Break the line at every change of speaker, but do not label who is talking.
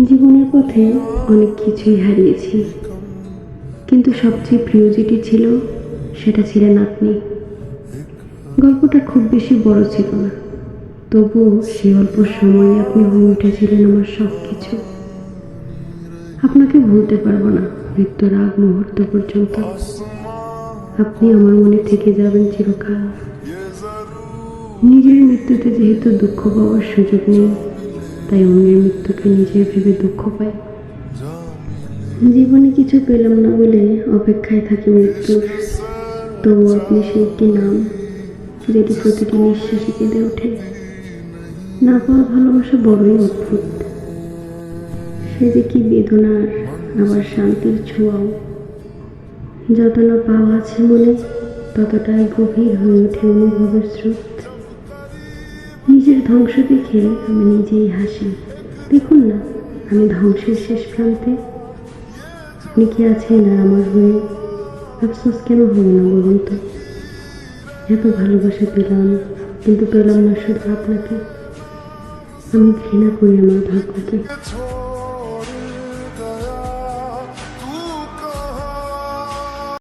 জীবনের পথে অনেক কিছুই হারিয়েছি, কিন্তু সবচেয়ে প্রিয় যেটি ছিল সেটা ছিলেন আপনি। গল্পটা খুব বেশি বড় ছিল না, তবুও সেই অল্প সময়ে আপনি হয়ে উঠেছিলেন আমার সব কিছু। আপনাকে ভুলতে পারবো না মৃত্যুর আগ মুহূর্ত পর্যন্ত। আপনি আমার মনে থেকে যাবেন চিরকাল। নিজের মৃত্যুতে যেহেতু দুঃখ পাওয়ার সুযোগ নেই, তাই অন্যের মৃত্যুকে নিজের ভেবে দুঃখ পাই। জীবনে কিছু পেলাম না বলে অপেক্ষায় থাকি মৃত্যুর, তবু আপনি সেই একটি নাম যেটি প্রতিটি নিঃশ্বাসে কেঁদে ওঠে। না পাওয়া ভালোবাসা বড়ই অদ্ভুত, সে যে কি বেদনার, আবার শান্তির ছোঁয়াও। যত না পাওয়া আছে মনে, ততটাই গভীর হয়ে ওঠে অনুভবের স্রোত। নিজের ধ্বংস দেখে আমি নিজেই হাসি। দেখুন না, আমি ধ্বংসের শেষ প্রান্তে। আপনি কি আছেন আর আমার হয়ে? আফসোস কেন হবো না বলুন তো? এত ভালোবাসা পেলাম, কিন্তু পেলাম না শুধু আপনাকে। আমি ঘৃণা করি আমার ভাগ্যকে।